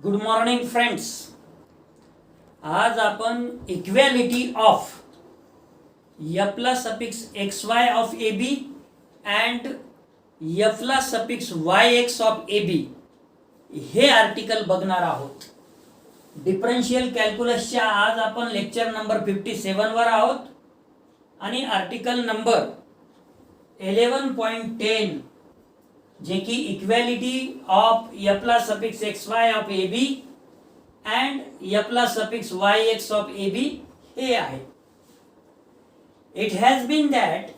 Good morning friends. आज आपण equality of F ला suffix X Y of A B and F ला suffix Y X of A B हे article बघणार आहोत. डिफरन्शियल कॅल्क्युलसच्या आज आपण लेक्चर नंबर 57 वर आहोत आणि आर्टिकल नंबर 11.10 जे की इक्वॅलिटी ऑफ एफ ला suffix X Y of A B and F ला suffix Y X of A B हे आहे. It has been that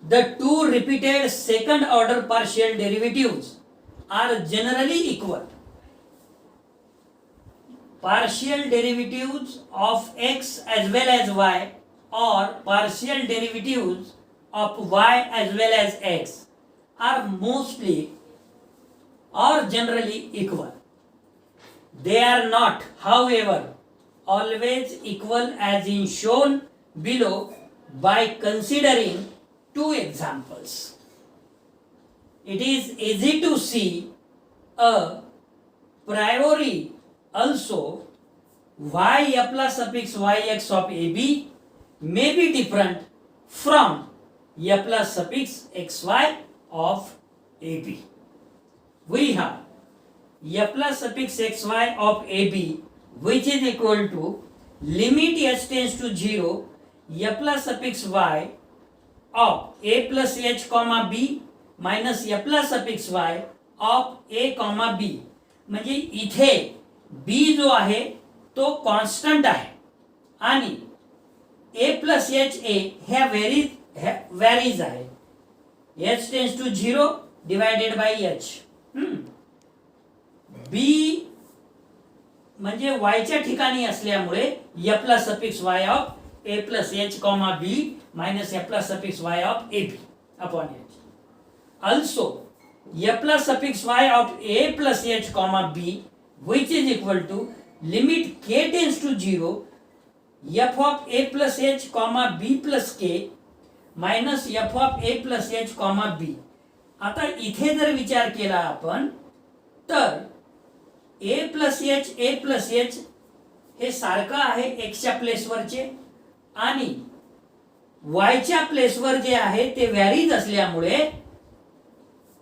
the two repeated second order partial derivatives are generally equal. Partial derivatives of x as well as y or partial derivatives of y as well as x are mostly or generally equal. They are not, however, always equal as in shown below by considering two examples. It is easy to see a priori also y f plus suffix yx of ab may be different from f plus suffix xy of ab. We have f plus suffix xy of ab which is equal to limit h tends to 0 f plus suffix y of a plus h comma b minus f plus suffix y of a comma b. म्हणजे इथे b जो आहे तो constant आहे आणि a plus H A ह्या varies आहे. h tends to 0 divided by h. b म्हणजे y च्या ठिकाणी असल्यामुळे f plus suffix y of a plus h comma b minus f plus suffix y of ab upon h. Also f plus suffix y of a plus h comma b which is equal to limit k tends to 0 f of a plus h comma b plus k minus f of a plus h comma b. आता इथे जर विचार केला आपण तर a plus h हे सारखं आहे x च्या प्लेसवरचे आणि y च्या प्लेसवर जे आहे ते व्हॅरीज असल्यामुळे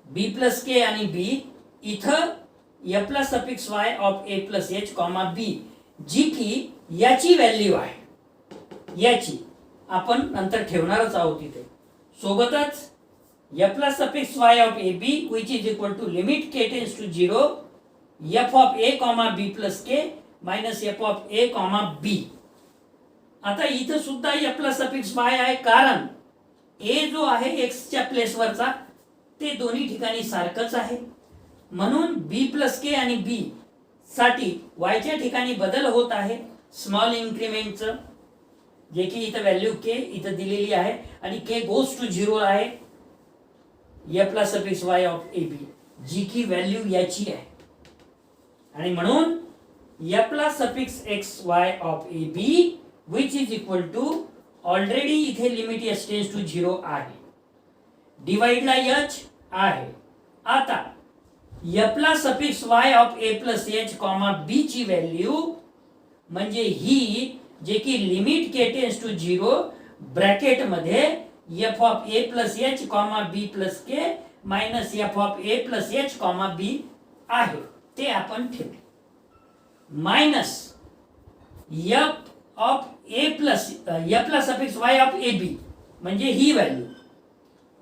b plus k आणि b इथं f plus suffix y of a plus h comma b जी की याची व्हॅल्यू आहे याची आपण नंतर ठेवणारच आहोत इथे. सोबतच f plus suffix y of a b which is equal to limit k tends to 0 f of a comma b plus k minus f of a comma b. आता इथं सुद्धा f प्लस सफिक्स y आहे कारण a जो आहे x च्या प्लेसवरचा ते दोन्ही ठिकाणी सारखंच आहे. म्हणून b प्लस के आणि b साठी y च्या ठिकाणी बदल होत आहे स्मॉल इन्क्रिमेंटचं जे की इथं व्हॅल्यू k इथं दिलेली आहे आणि k गोज टू 0 आहे f plus suffix y of ab जी की व्हॅल्यू याची आहे आणि म्हणून f plus suffix xy of ab which is equal to already इथे लिमिट h टेंड्स टू 0 आहे. डिवाइडला h आहे. आता f plus suffix y of a plus h comma b ची व्हॅल्यू म्हणजे ही जे की limit k tends to 0 bracket मध्ये f of a plus h comma b plus k minus f of a plus h comma b आहे ते आपण ठेवले minus f of a plus f plus suffix y of a b म्हणजे ही value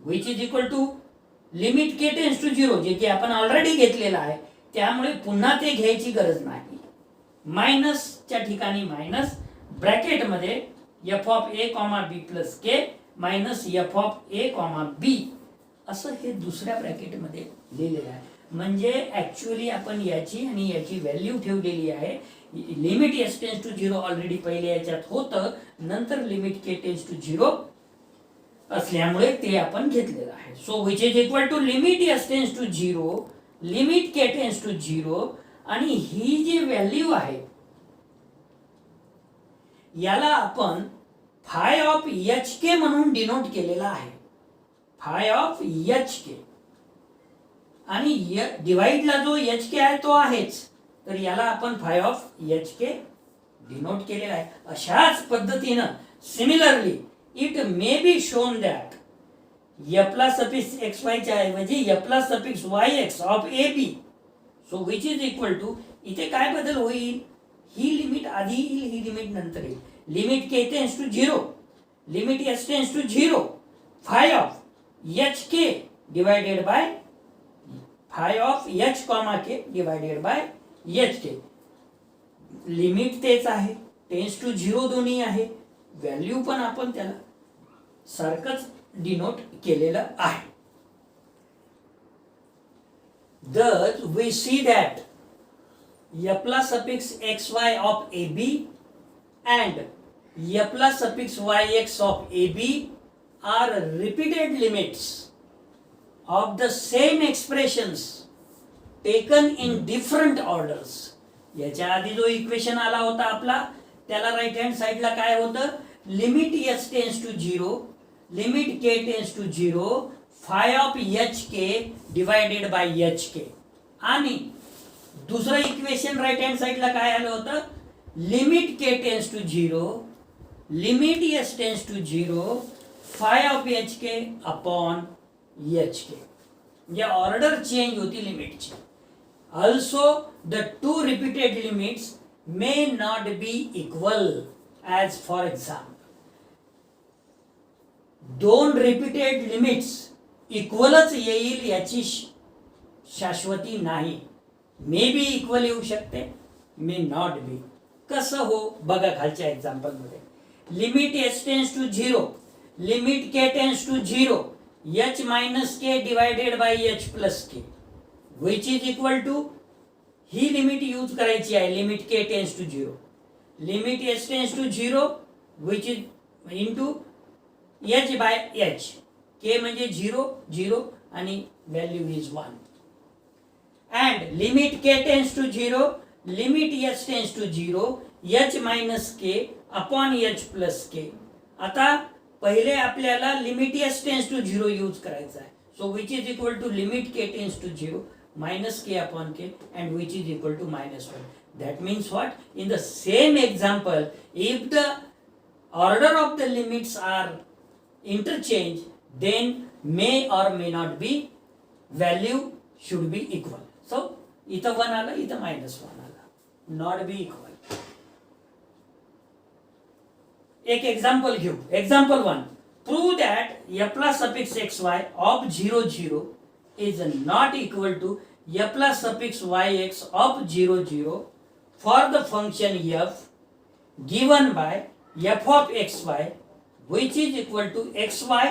which is equal to limit k tends to 0 जे की आपण already घेतलेला आहे त्यामुळे पुन्हा ते घ्यायची गरज नाही. मायनस च्या ठिकाणी मायनस ब्रॅकेट मध्ये f of a comma b plus k minus f of a comma b असं हे दुसऱ्या ब्रॅकेट मध्ये लिहिलेलं आहे. म्हणजे ऍक्च्युअली आपण याची आणि याची व्हॅल्यू ठेवलेली आहे. Limit h tends to 0 already पहिले याच्यात होतं नंतर लिमिट k टेंड्स टू 0 असल्यामुळे ते आपण घेतलेलं आहे. So which is equal to limit h tends to 0 limit k tends to 0 आणि ही जी व्हॅल्यू आहे याला आपण फाय ऑफ hk म्हणून डिनोट केलेला आहे. फाय ऑफ hk आणि डिवाइडला जो hk आहे तो आहेच तर याला आपण phi of H K denote केलेला आहे. अशाच पद्धतीनं similarly it may be shown that एफला सफिक्स एक्स वायच्या ऐवजी एफला suffix Y X of A B so which is equal to, इथे काय बदल होईल, ही लिमिट आधी येईल, ही लिमिट नंतर येईल. Limit K tends to 0, limit S tends to 0, phi of H K divided by phi of H comma K divided by H K. Limit तेच आहे, टेन्स टू 0 दोन्ही आहे, व्हॅल्यू पण आपण त्याला सारखंच डिनोट केलेलं आहे. Thus we see that f plus suffix xy of ab and f plus suffix yx of ab are repeated limits of the same expressions taken in different orders. याच्या आधी जो इक्वेशन आला होता आपला त्याला राईट हँड साइडला काय होतं, limit S tends to 0, limit K tends to 0, phi of H K divided by H K. आणि दुसरं इक्वेशन राईट हँड साइडला काय आलं होतं, limit K tends to 0, limit S tends to 0, phi of H K upon H K. म्हणजे order change होती लिमिटची. Also the two repeated limits may not be equal, as for example दोन repeated limits इक्वलच येईल याची शाश्वती नाही. May be equal येऊ शकते, मे नॉट बी. कसं हो बघा खालच्या एक्झाम्पल मध्ये, limit S tends to 0, limit K tends to 0, H minus K divided by H plus K which is equal to, ही लिमिट यूज करायची आहे, limit K tends to 0, limit S tends to 0 which is into H by H, K म्हणजे 0 0 आणि value is 1, and limit K tends to 0, limit H tends to 0, H minus K upon H plus K. आता पहिले आपल्याला limit H tends to 0 use करायचा आहे. So which is equal to limit K tends to 0 minus k upon k and which is equal to minus 1. That means what? In the same example, if the order of the limits are interchanged, then may or may not be, value should be equal. So, इथं 1 आला, इथं minus 1 आला. Not be equal. एक example घेऊ. Example 1. Prove that f plus suffix xy of 0 0 is not equal to f plus suffix yx of 0 0 for the function f given by f of xy which is equal to xy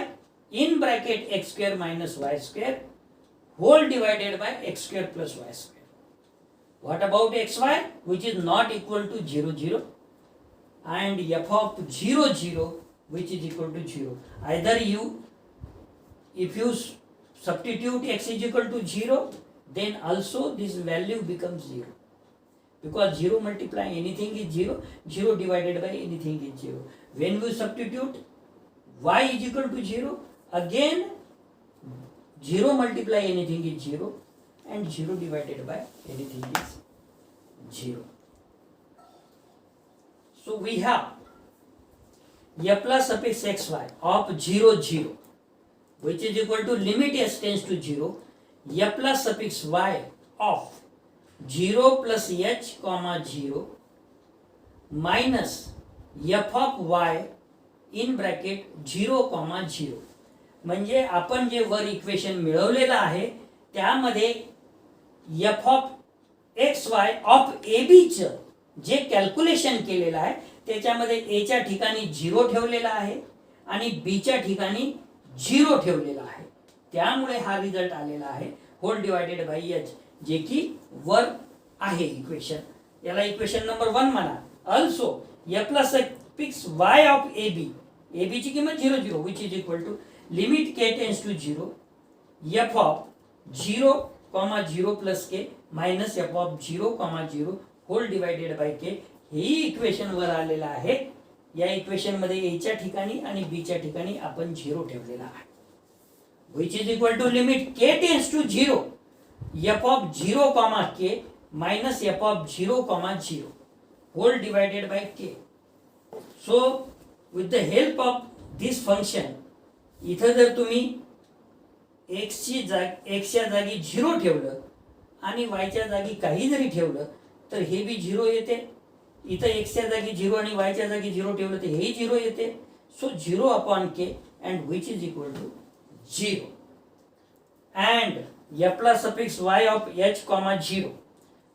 in bracket x square minus y square whole divided by x square plus y square. What about xy which is not equal to 0 0 and f of 0 0 which is equal to 0. Either you, if you substitute x is equal to 0, then also this value becomes 0, because 0 multiply anything is 0, 0 divided by anything is 0. When we substitute y is equal to 0, again 0 multiply anything is 0 and 0 divided by anything is 0. So we have f plus suffix xy of 0 0 which is equal to limit s tends to 0, f plus suffix y of 0 plus h comma 0 minus f of y in bracket 0 comma 0. म्हणजे आपण जे वर equation मिळवलेलं आहे त्यामध्ये f of xy of ab चं जे calculation केलेलं आहे त्याच्यामध्ये a च्या ठिकाणी 0 ठेवलेला आहे आणि b च्या ठिकाणी 0 ठेवलेला आहे. त्यामुळे हा रिझल्ट आलेला आहे होल डिवायडेड बाय एच, जे की वर आहे इक्वेशन. याला इक्वेशन नंबर 1 म्हणा. Also f plus suffix y of ab, ab ची किंमत 0 0 which is equal to limit k tends to 0, f of 0 comma 0 plus k minus f of 0 comma 0 whole divided by k. ही equation वर आलेला आहे. या equation मध्ये a च्या ठिकाणी आणि b च्या ठिकाणी आपण 0 ठेवलेला आहे. which is equal to limit k tends to 0 f of 0 comma k minus f of 0 comma 0 whole divided by k. So with the help of this function, इथं जर तुम्ही x च्या जागी 0 ठेवलं आणि y च्या जागी काही जरी ठेवलं तर हे बी 0 येते. इथं x च्या जागी 0 आणि y च्या जागी 0 ठेवलं तर हे 0 येते. So 0 upon k and which is equal to 0. And f plus suffix y of h comma 0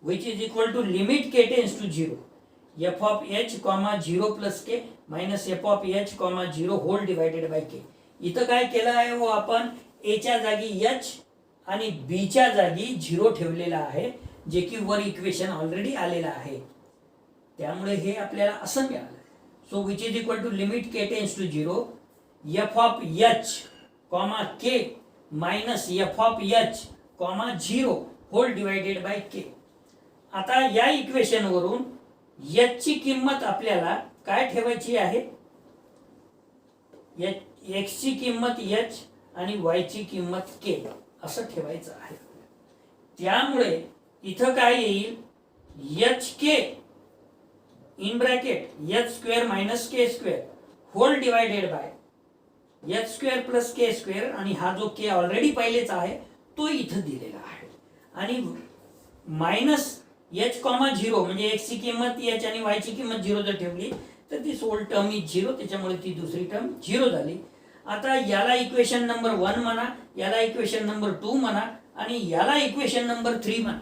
which is equal to limit k tends to 0 f of h comma 0 plus k minus f of h comma 0 whole divided by k. इथं काय केलं आहे हो आपण a च्या जागी h आणि b च्या जागी 0 ठेवलेला आहे, जे की वर इक्वेशन ऑलरेडी आलेला आहे. त्यामुळे हे आपल्याला असं मिळालं. So which is equal to limit k tends to 0 f of h comma k minus f of h comma 0 whole divided by k. आता या इक्वेशन वरून h ची किंमत आपल्याला काय ठेवायची आहे? x ची किंमत h आणि y ची किंमत k असं ठेवायचं आहे. त्यामुळे इथं काय येईल? hk in bracket h square minus k square whole divided by h square plus k square, आणि हा जो k ऑलरेडी पहिलेच आहे तो इथं दिलेला आहे. आणि मायनस h कॉमा 0 म्हणजे x ची किंमत h आणि y ची किंमत 0 जर ठेवली तर ती सोल टर्म इज 0, त्याच्यामुळे ती दुसरी टर्म 0 झाली. आता याला इक्वेशन नंबर 1 म्हणा, याला इक्वेशन नंबर 2 म्हणा आणि याला इक्वेशन नंबर 3 म्हणा.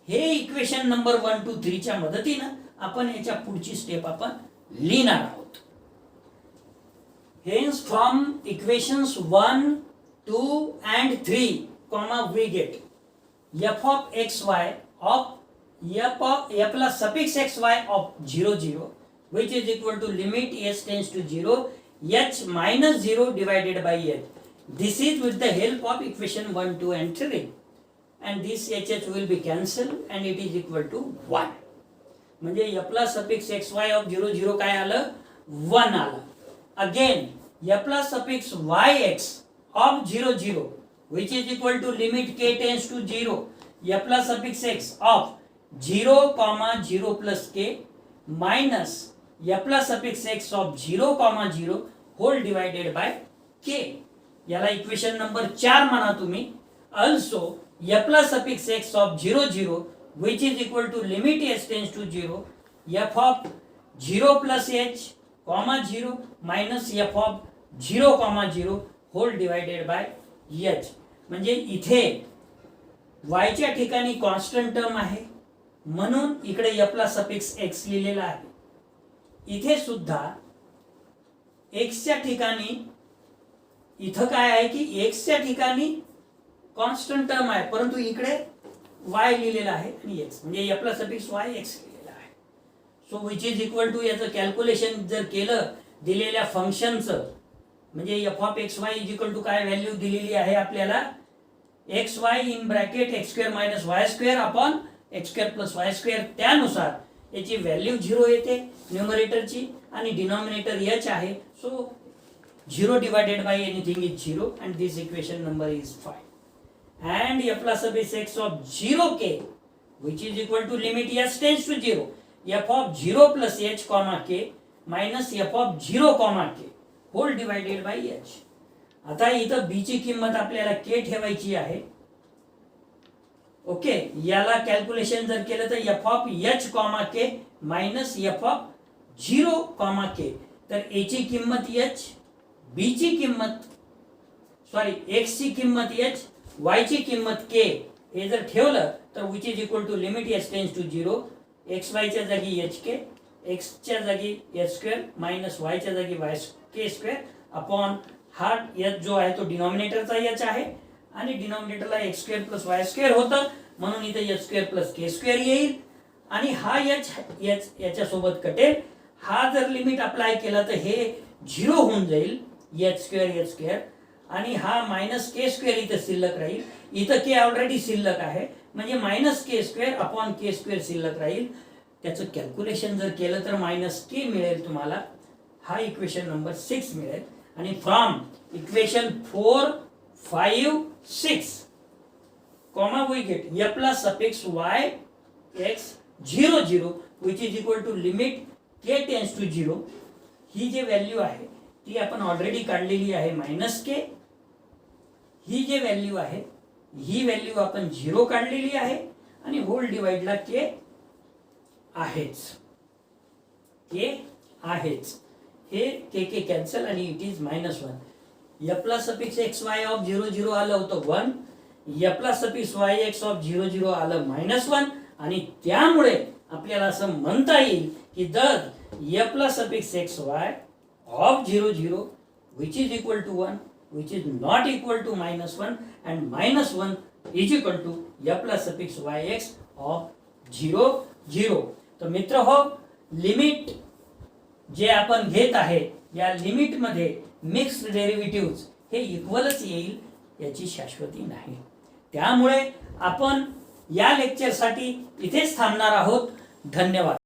हे इक्वेशन नंबर 1 2 3 च्या मदतीने आपण याच्या पुढची स्टेप आपण लिहिणार आहोत. Hence from equations 1 2 and 3 comma we get f of xy of f plus suffix xy of 0 0 which is equal to limit h tends to 0 h minus 0 divided by h. This is with the help of equation 1 2 and 3, and this h will be cancelled and it is equal to 1. म्हणजे f plus suffix xy of 0 0 काय आलं? 1 आलं. Again f plus suffix yx of 0 0 which is equal to limit k tends to 0 f plus suffix x of 0 comma 0 plus k minus f plus suffix x of 0 comma 0 whole divided by k. याला equation number 4 म्हणा तुम्ही. Also f plus suffix x of 0 0 which is equal to limit h tends to 0 f of 0 plus h comma 0 minus f of 0 comma 0 whole divided by h. म्हणजे इथे y च्या ठिकाणी constant term आहे म्हणून इकडे f ला suffix x लिहिलेला आहे. इथे सुद्धा x च्या ठिकाणी इथं काय आहे की x च्या ठिकाणी कॉन्स्टंट टर्म आहे, परंतु इकडे y लिहिलेला आहे आणि x म्हणजे f ला सफिक्स y x लिहिलेला आहे. So which is equal to याचं कॅल्क्युलेशन जर केलं दिलेल्या फंक्शनचं, म्हणजे f of X Y is equal to काय व्हॅल्यू दिलेली आहे आपल्याला? X Y in bracket X square minus Y square upon X square plus Y square. त्यानुसार याची व्हॅल्यू 0 येते न्यूमरेटरची आणि डिनॉमिनेटर h आहे. So 0 divided by anything is 0 and this equation number is 5. And f plus suffix x of 0k which is equal to limit h tends to 0 f of 0 plus h comma k minus f of 0 comma k whole divided by h. आता इथं b ची किंमत आपल्याला k ठेवायची आहे. Okay, याला calculation जर केलं तर f of h comma k minus f of 0 comma k. तर a ची किंमत h, b ची किंमत x ची किंमत h, y ची किंमत k हे जर ठेवलं तर which is equal to limit h tends to 0 x y च्या जागी hk, x च्या जागी h स्क्वेअर मायनस y च्या जागी k स्क्वेअर अपॉन हा h जो आहे तो डिनॉमिनेटरचा h आहे आणि डिनॉमिनेटरला x square plus y square होतं म्हणून इथे h square plus k square येईल आणि हा h याच्या सोबत कटेल. हा जर लिमिट अप्लाय केला तर हे 0 होऊन जाईल h स्क्वेअर आणि हा मायनस के स्क्वेअर इथं शिल्लक राहील. इथं के ऑलरेडी शिल्लक आहे म्हणजे मायनस के स्क्वेअर अपॉन के स्क्वेअर शिल्लक राहील. त्याचं कॅल्क्युलेशन जर केलं तर मायनस के मिळेल तुम्हाला. हा इक्वेशन नंबर 6 मिळेल. आणि from equation 4 5 6 comma we get f plus suffix y x 0 0 which is equal to limit k tends to 0. ही जी व्हॅल्यू आहे ती आपण ऑलरेडी काढलेली आहे -k. ही जी व्हॅल्यू आहे ही व्हॅल्यू आपण 0 काढलेली आहे आणि होल डिवाइडला k आहेच. k आहेच. हे k कॅन्सल आणि इट इज -1. f ला सफिक्स xy ऑफ 0 0 आलं होतं 1. f ला सफिक्स yx ऑफ 0 0 आलं -1 आणि त्यामुळे आपल्याला असं म्हणता येईल की दर f ला suffix xy of 0 0 which is equal to 1 which is not equal to -1 and -1 is equal to f plus suffix yx of 0 0. तर मित्र हो, लिमिट जे आपण घेत आहे या लिमिट मध्ये मिक्स्ड डेरिव्हेटिव्ह्ज हे इक्वलच येईल याची शाश्वती नाही. त्यामुळे आपण या लेक्चरसाठी इथेच थांबणार आहोत. धन्यवाद.